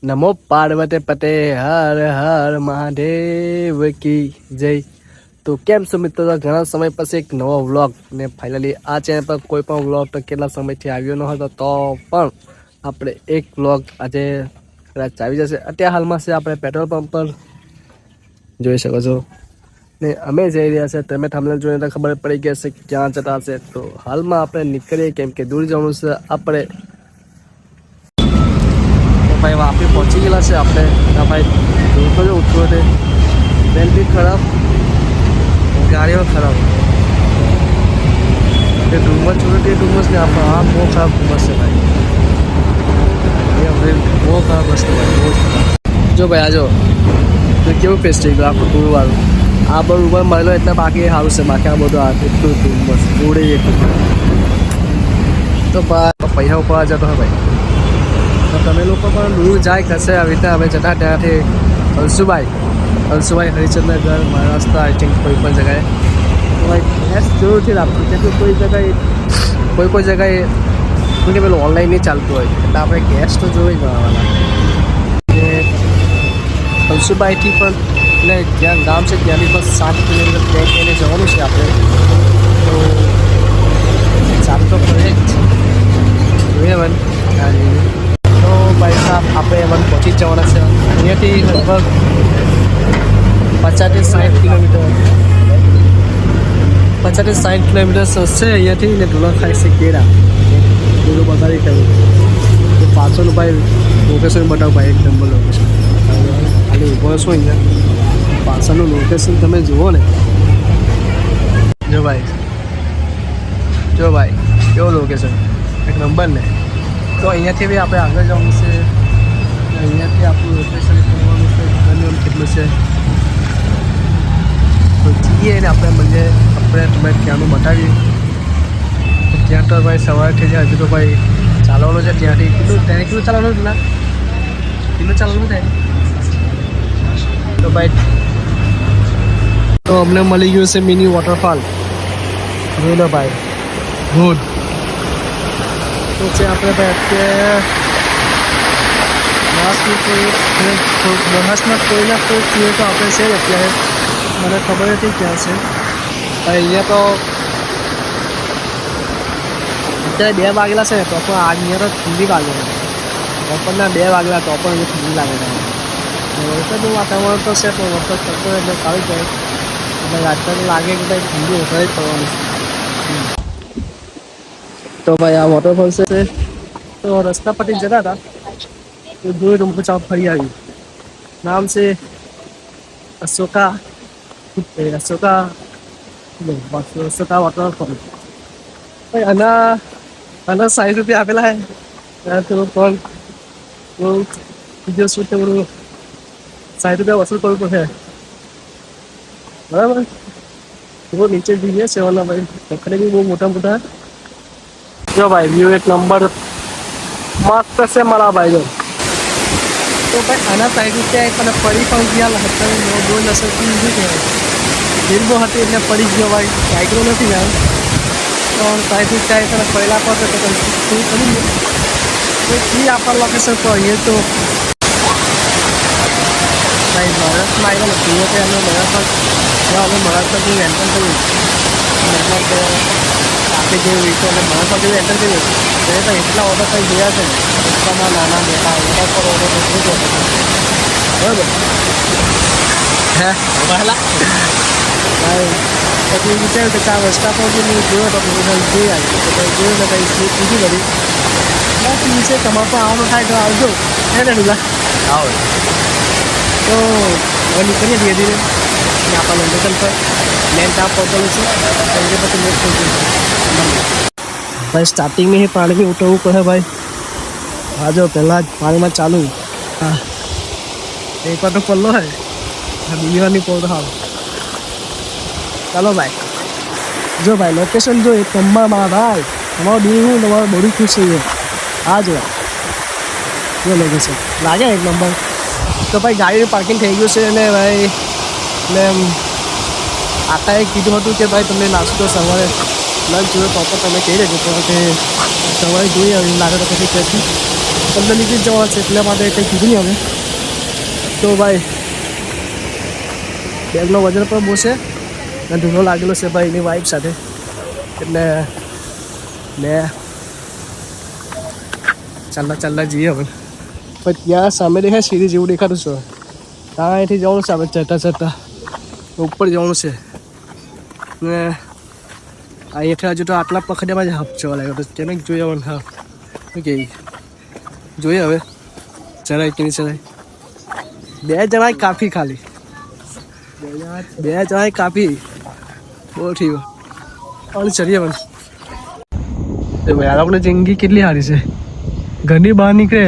નમો પાર્વતી પતે હર હર મહાદેવ કી જય. તો કેમ છો મિત્રો? ઘણા સમય પછી એક નવો વ્લોગ ને ફાઇનલી આ ચેનલ પર કોઈ પણ વ્લોગ તો કેટલા સમયથી આવ્યો ન હતો, તો પણ આપણે એક વ્લોગ આજે કદાચ આવી જશે. અત્યારે હાલમાં છે આપણે પેટ્રોલ પંપ પર જોઈ શકો છો ને અમે જઈ રહ્યા છે. તમે થંબનેલ જોઈને તો ખબર પડી ગયા છે ક્યાં જતા હશે. તો હાલમાં આપણે નીકળીએ કેમ કે દૂર જવાનું છે આપણે. ભાઈ વાપી પહોંચી ગયેલા છે આપણે. ભાઈ જોતો જો ઉઠતો તે બેલ બી ખરાબ, ગાડીઓ ખરાબ. એ ડુમસ જોડે તે ડુમસ ને આપણે આ બહુ ખરાબ ડુમસ છે ભાઈ. એ હવે બહુ ખરાબ રસ્તો ભાઈ, બહુ ખરાબ. જો ભાઈ આ જો કેવું પેસ્ટ થઈ ગયું આખું ટૂરવાળું. આ બધું ઉપર મળેલો એટલે બાકી સારું છે. બાકી આ બધું એટલું ડુમસ જોડે એટલું તો પૈસા ઉપર જતો હોય ભાઈ. તો તમે લોકો પણ દૂર જાય કશે આવી રીતે અમે જતા ત્યાંથી હંસુભાઈ હરિચંદ્રગઢ મહારાષ્ટ્ર આઈ થિંક કોઈ પણ જગાએ તો ભાઈ ગેસ જરૂરથી રાખવું. કેમ કે કોઈ જગાએ શું કે પેલું ઓનલાઈન નહીં ચાલતું હોય એટલે આપણે ગેસ તો જોઈ જ બનાવવાના. હંસુભાઈથી પણ એટલે જ્યાં ગામ છે ત્યાંથી પણ 7 કિલોમીટર ટ્રેક લઈને જવાનું છે આપણે. તો ચાલુ તો પડે જ જોઈએ તો ભાઈ સાહેબ આપણે એમાં પહોંચી જ જવાના છે. અહીંયાથી લગભગ 50 થી 60 કિલોમીટર હશે અહીંયાથી. ને ઢોલા ખાય છે કેળા પેલું બતાવી કહ્યું તો પાછળનું ભાઈ લોકેશન બતાવ ભાઈ, એક નંબર લોકેશન. ખાલી ઊભો છો અહીંયા પાછળનું લોકેશન તમે જુઓ ને. જો ભાઈ કેવું લોકેશન, એક નંબર ને. તો અહીંયાથી બી આપણે આગળ જવાનું છે. અહીંયાથી આપણું લોકેશન કરવાનું છે કેટલું છે તો જઈએ ને આપણે મળીએ. આપણે તમે ત્યાંનું બતાવીએ. ત્યાં તો ભાઈ સવારથી જાય હજુ તો ભાઈ ચાલવાનું છે. ત્યાંથી કેટલું ચાલવાનું હતું ના કેટલું ચાલવાનું થાય તો ભાઈ. તો અમને મળી ગયું છે મિની વોટરફોલ. જોઈ લો ભાઈ, ગુડ. તો છે આપણે ભાઈ અત્યારે મહારાષ્ટ્રમાં કોઈના કોઈ જોઈએ તો આપણે છે અત્યારે. મને ખબર નથી ક્યાં છે અહીંયા. તો અત્યારે 2 વાગેલા છે તો પણ અહીંયા તો ઠંડી લાગે. બપોરના 2 વાગેલા તો પણ અહીંયા ઠંડી લાગે. વરસાદનું વાતાવરણ તો છે પણ વરસાદ પડતો એટલે સારું જાય. એટલે રાત્રે લાગે કે ભાઈ ઠંડી વધારે જ પડવાની છે. તો ભાઈ આ વોટરફોલ છે. તો રસ્તા પરથી જતા હતા તો જોઈ રૂમ પર ફરી આવ્યું. નામ છે અશોકા વોટરફોલ. આના 60 રૂપિયા આપેલા હે થોડું પણ વિડીયો શૂટ બધું 60 રૂપિયા વસૂલ કરવું પડશે બરાબર. બહુ નીચે જઈએ છે ઓલા ભાઈ પકડે બી બહુ મોટા. જો ભાઈ વ્યૂ એક નંબર મસ્ત છે મારા ભાઈ. જો તો ભાઈ આના 60 રૂપિયા મને પડી પણ ગયા હતા. બહુ નસરથી લીધું કહેવાય. ફિલ્મો હતી એટલે પડી ગયો ભાઈ. સાયકલો નથી યાર તો 60 રૂપિયા તને પહેલાં પડશે તો શું કરી લે તો કી આપણા લોકેશન પર અહીંયા. તો ભાઈ મહારાષ્ટ્રમાં આવ્યા નથી એટલે અમે મહારાષ્ટ્રમાં એન્ટર કર્યું. આપી જેવું રીતો અને મહારાષ્ટ્રમાં જેવું એન્ટર કર્યું તો એટલા ઓર્ડર કંઈ જોયા છે ને રસ્તામાં નાના મોટા ઓર્ડર પર ઓર્ડર બધું જ ઓર્ડર બરાબર હે પહેલાં ભાઈ. પછી વિચાર્યું કે ચાર રસ્તા પર બી હું જોયો તો જોઈ આવ્યું તો ભાઈ જોયું ને ભાઈ સીટ બીજી બધી બસ નીચે તમારે પણ આવવાનું થાય તો આવજો હે ને ડુલા આવો. તો હવે નીકળીએ ધીરે ધીરે આપણા લોકેશન પર. મેન ત્યાં પહોંચેલું છે એટલે પછી લેટ થઈ ગયું ભાઈ. સ્ટાર્ટિંગમાં ही પાણી બી ઉઠવવું પડે ભાઈ. હા જો પહેલાં જ પાણીમાં ચાલુ. હા એક વાર તો પડલો હોય બીજી વાર નહીં પડતો. હા ચાલો ભાઈ. જો ભાઈ લોકેશન જો એક નંબર મારા ભાઈ. તમારો દિલ હું તમારું બહુ ખુશ થઈ ગયું. હા જો લોકેશન લાગે એક નંબર. તો ભાઈ ગાડીનું પાર્કિંગ થઈ ગયું છે અને ભાઈ એટલે આટાએ કીધું હતું કે ભાઈ તમને નાસ્તો સવારે લંચ જોયો તો તમે કહી દેજો. તો કે સવારે જોઈએ લાગે તો પછી ત્યાંથી અંદર નીકળી જવા છે એટલા માટે કંઈ કીધું નહીં અમે. તો ભાઈ બેગનો વજન પણ બહુ છે અને ધૂનો લાગેલો છે ભાઈ એની વાઈફ સાથે, એટલે ને ચાલતા જઈએ હવે. પણ ત્યાં સામે દેખાય સીડી જેવું દેખાતું છે, ત્યાં અહીંથી જવાનું છે આપણે ચડતા ઉપર જવાનું છે ને અહીંયાથી હજુ તો આટલા પખડિયામાં જ હાફ જવા લાગ્યો તો તેને જોઈએ હવે. હા ઓકે જોઈએ હવે ચડાય કે નહીં ચડાય. 2 જણા કાફી, ખાલી 2 જણા કાફી, બહુ ઠીક અને ચડીએ પણ. ભાઈ આ લોકોની જિંદગી કેટલી સારી છે, ઘરની બહાર નીકળે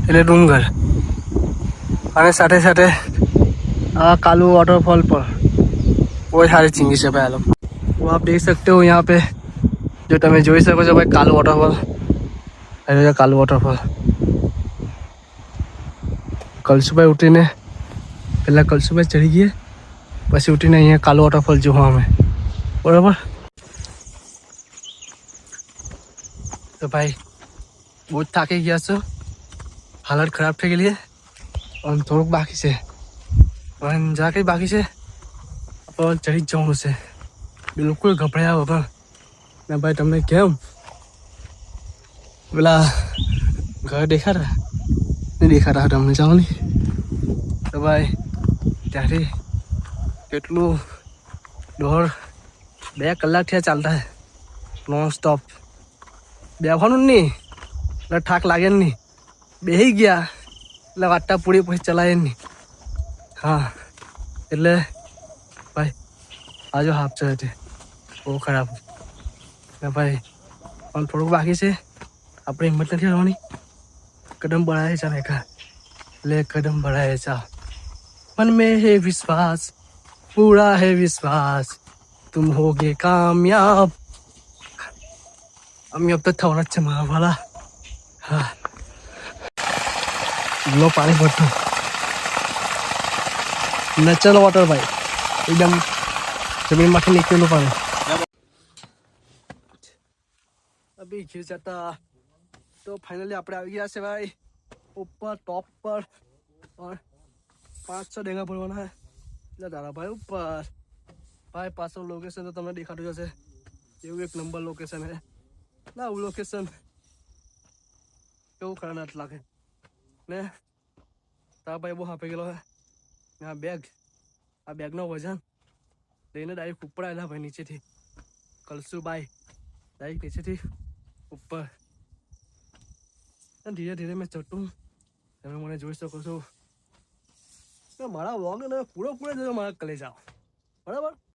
એટલે ડુંગર અને સાથે સાથે આ कालू वाटरफॉल पर वो सारी चीज़ें से भाई लोग. वो आप देख सकते हो यहाँ पे जो तुम्हें જોઈ શકો છો ભાઈ कालू वाटरफॉल. अरे कालू वाटरफॉल કલસુભાઈ ઉઠીને પહેલાં કલસુભાઈ ચડી ગયે પછી ઉઠીને અહીંયા કાલુ વોટરફોલ જોવા અમે બરાબર. તો ભાઈ બહુ જ થાકી ગયા છો, હાલત ખરાબ થઈ ગયેલી છે અને થોડુંક બાકી છે પણ જરા કંઈ બાકી છે પણ ચડી જ જવાનું છે બિલકુલ ગભરાયા વગર. ને ભાઈ તમને કેમ પેલા ઘર દેખાતા નહીં દેખાતા તમને જાઓ નહીં તો ભાઈ ત્યારે કેટલું 2 કલાક થયા ચાલતા નોન સ્ટોપ. બેવાનું નહીં એટલે થાક લાગે નહીં, બેસી ગયા એટલે વાટતા પૂરી પછી ચલાવે નહીં. હા એટલે ભાઈ આજો હાફ ચડે છે બહુ ખરાબ ને ભાઈ પણ થોડુંક બાકી છે. આપણે હિંમત નથી કરવાની, કદમ बढ़ाए जाने का, ले कदम बढ़ाए जा. मन में है विश्वास, पूरा है विश्वास, तुम होगे कामयाब. अब तो थोड़ा चमा वाला. हाँ लो पानी भरतो नेचुरल वाटर भाई एकदम जमीनમાંથી નીકળેલું પાણી. અભી ઘી જતા તો ફાઇનલી આપણે આવી ગયા છે ભાઈ ઉપર ટોપ પર. और 500 ડેંગા ભરવાના હે એટલે દાદા ભાઈ ઉપર. ભાઈ પાછળ લોકેશન તો તમને દેખાતું હશે, એવું એક નંબર લોકેશન હે ના. આવું લોકેશન કેવું ખરા નથી લાગે ને. તારા ભાઈ બહુ હાપી ગયેલો હે ને. આ બેગનો વજન લઈને ડાયરેક્ટ ઉપર આવેલા ભાઈ નીચેથી. કલસુભાઈ ડાયરેક્ટ નીચેથી ઉપર ધીરે ધીરે મેં ચડતું. તમે મને જોઈ શકો છો. મારા વ્લોગને પૂરો જોયો મારા કલેજા બરાબર.